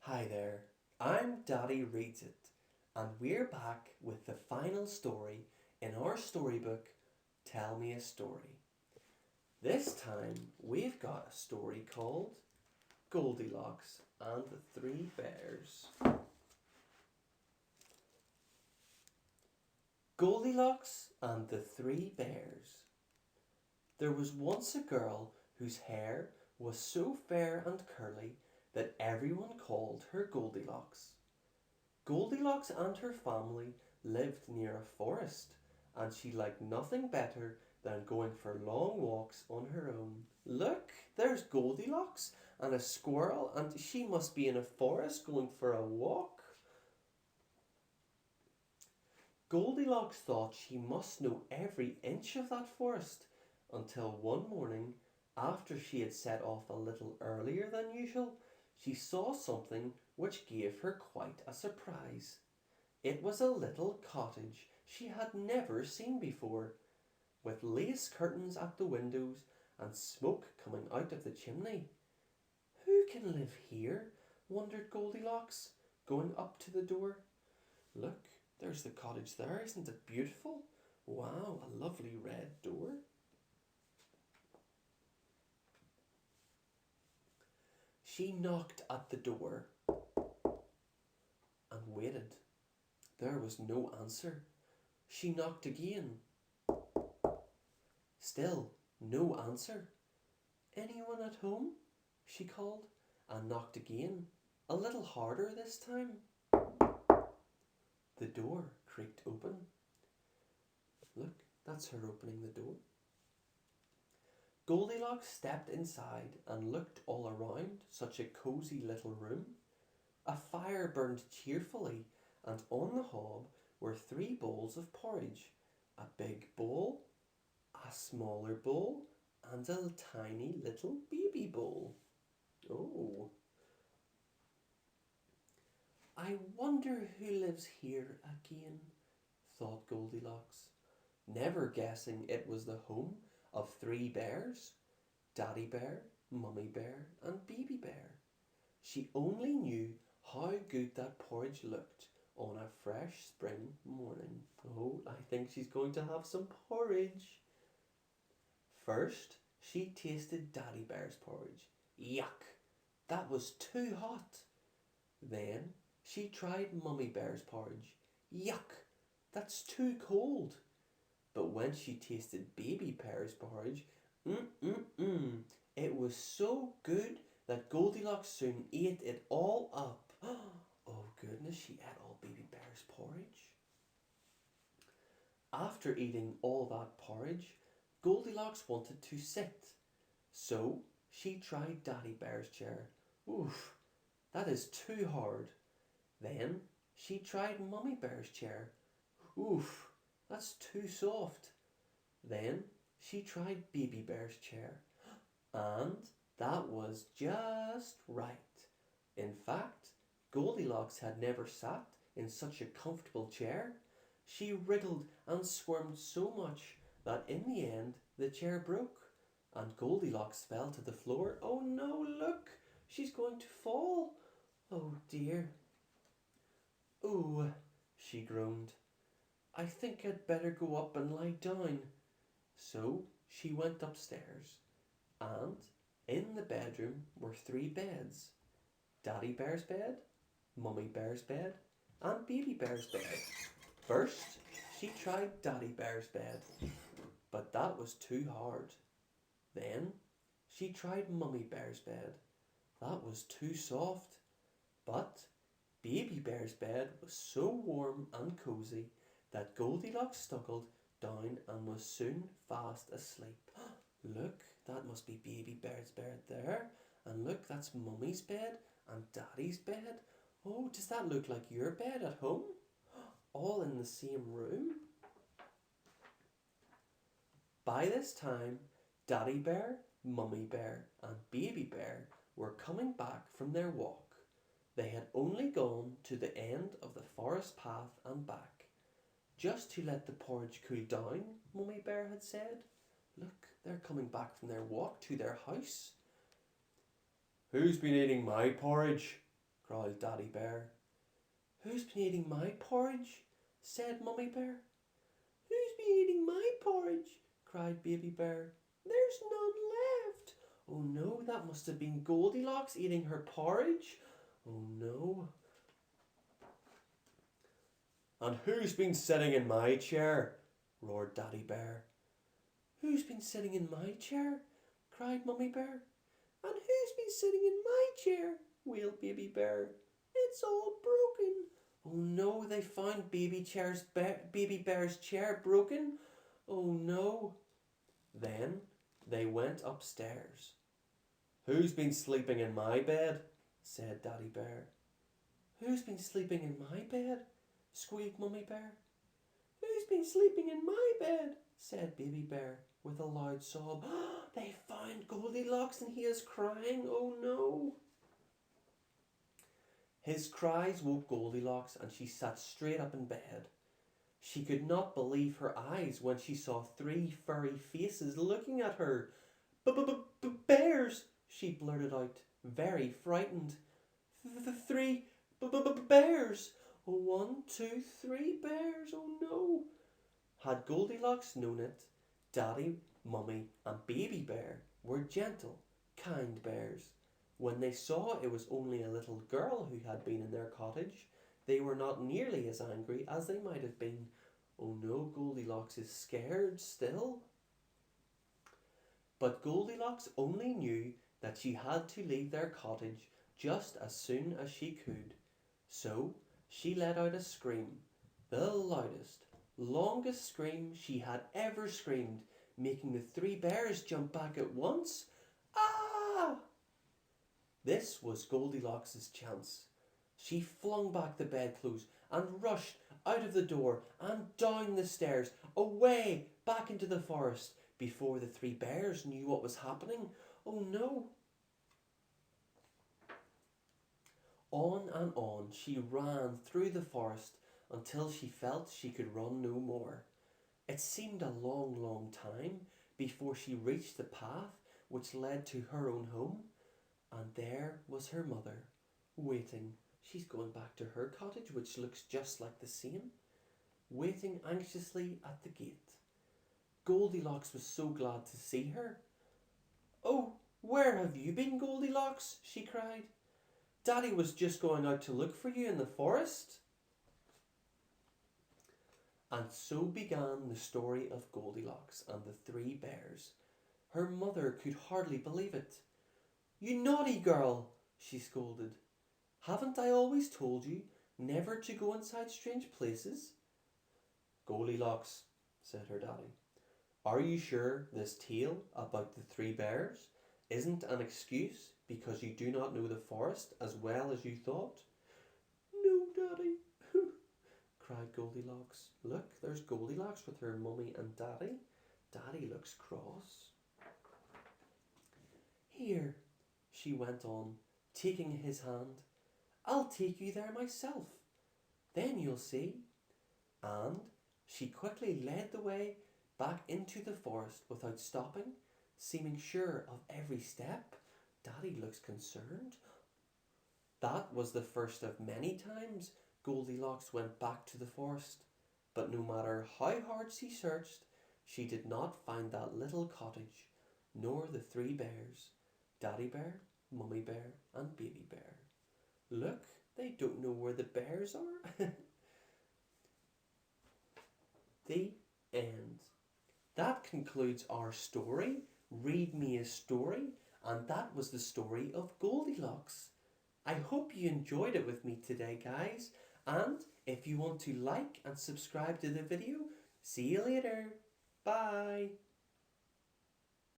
Hi there, I'm Daddy Reads It, and we're back with the final story in our storybook, Tell Me a Story. This time we've got a story called Goldilocks and the Three Bears. Goldilocks and the Three Bears. There was once a girl whose hair was so fair and curly that everyone called her Goldilocks. Goldilocks and her family lived near a forest, and she liked nothing better than going for long walks on her own. Look, there's Goldilocks and a squirrel, and she must be in a forest going for a walk. Goldilocks thought she must know every inch of that forest until one morning, after she had set off a little earlier than usual, she saw something which gave her quite a surprise. It was a little cottage she had never seen before, with lace curtains at the windows and smoke coming out of the chimney. Who can live here? Wondered Goldilocks, going up to the door. Look, there's the cottage there. Isn't it beautiful? Wow, a lovely red door. She knocked at the door and waited. There was no answer. She knocked again. Still no answer. Anyone at home? She called, and knocked again, a little harder this time. The door creaked open. Look, that's her opening the door. Goldilocks stepped inside and looked all around. Such a cosy little room. A fire burned cheerfully, and on the hob were three bowls of porridge, a big bowl, a smaller bowl, and a tiny little baby bowl. Oh, I wonder who lives here again, thought Goldilocks, never guessing it was the home of three bears, Daddy Bear, Mummy Bear, and Baby Bear. She only knew how good that porridge looked on a fresh spring morning. Oh, I think she's going to have some porridge. First, she tasted Daddy Bear's porridge. Yuck! That was too hot. Then she tried Mummy Bear's porridge. Yuck! That's too cold. But when she tasted Baby Bear's porridge, it was so good that Goldilocks soon ate it all up. Oh goodness, she ate all Baby Bear's porridge. After eating all that porridge, Goldilocks wanted to sit. So she tried Daddy Bear's chair. Oof, that is too hard. Then she tried Mummy Bear's chair. Oof, that's too soft. Then she tried Baby Bear's chair. And that was just right. In fact, Goldilocks had never sat in such a comfortable chair. She wriggled and squirmed so much that in the end the chair broke and Goldilocks fell to the floor. Oh no, look, she's going to fall. Oh dear. Oh, she groaned. I think I'd better go up and lie down. So she went upstairs, and in the bedroom were three beds. Daddy Bear's bed, Mummy Bear's bed, and Baby Bear's bed. First, she tried Daddy Bear's bed, but that was too hard. Then, she tried Mummy Bear's bed. That was too soft. But Baby Bear's bed was so warm and cosy that Goldilocks snuggled down and was soon fast asleep. Look, that must be Baby Bear's bed there. And look, that's Mummy's bed and Daddy's bed. Oh, does that look like your bed at home? All in the same room? By this time, Daddy Bear, Mummy Bear, and Baby Bear were coming back from their walk. They had only gone to the end of the forest path and back. Just to let the porridge cool down, Mummy Bear had said. Look, they're coming back from their walk to their house. Who's been eating my porridge? growled Daddy Bear. Who's been eating my porridge? Said Mummy Bear. Who's been eating my porridge? Cried Baby Bear. There's none left. Oh no, that must have been Goldilocks eating her porridge. Oh no. And who's been sitting in my chair? Roared Daddy Bear. Who's been sitting in my chair? Cried Mummy Bear. And who's been sitting in my chair? Wailed Baby Bear. It's all broken. Oh no, they found Baby Bear's chair broken. Oh no. Then they went upstairs. Who's been sleeping in my bed? Said Daddy Bear. Who's been sleeping in my bed? Squeaked Mummy Bear. Who's been sleeping in my bed? Said Baby Bear with a loud sob. They found Goldilocks and he is crying. Oh no. His cries woke Goldilocks and she sat straight up in bed. She could not believe her eyes when she saw 3 furry faces looking at her. Bears, she blurted out, very frightened. 3 bears. Oh, 1, 2, 3 bears. Oh no. Had Goldilocks known it, Daddy, Mummy and Baby Bear were gentle, kind bears. When they saw it was only a little girl who had been in their cottage, they were not nearly as angry as they might have been. Oh no, Goldilocks is scared still. But Goldilocks only knew that she had to leave their cottage just as soon as she could. So she let out a scream, the loudest, longest scream she had ever screamed, making the 3 bears jump back at once. Ah! This was Goldilocks' chance. She flung back the bedclothes and rushed out of the door and down the stairs, away back into the forest, before the 3 bears knew what was happening. Oh no! On and on she ran through the forest until she felt she could run no more. It seemed a long, long time before she reached the path which led to her own home, and there was her mother, waiting. She's going back to her cottage, which looks just like the same, waiting anxiously at the gate. Goldilocks was so glad to see her. Oh, where have you been, Goldilocks? She cried. Daddy was just going out to look for you in the forest. And so began the story of Goldilocks and the 3 bears. Her mother could hardly believe it. You naughty girl, she scolded. Haven't I always told you never to go inside strange places? Goldilocks, said her daddy, are you sure this tale about the 3 bears isn't an excuse because you do not know the forest as well as you thought? No, Daddy, cried Goldilocks. Look, there's Goldilocks with her mummy and daddy. Daddy looks cross. Here, she went on, taking his hand. I'll take you there myself. Then you'll see. And she quickly led the way back into the forest without stopping, seeming sure of every step. Daddy looks concerned. That was the first of many times Goldilocks went back to the forest, but no matter how hard she searched, she did not find that little cottage, nor the 3 bears, Daddy Bear, Mummy Bear and Baby Bear. Look, they don't know where the bears are. The end. That concludes our story. Read me a story, and that was the story of Goldilocks. I hope you enjoyed it with me today, guys, and if you want to like and subscribe to the video, see you later. Bye.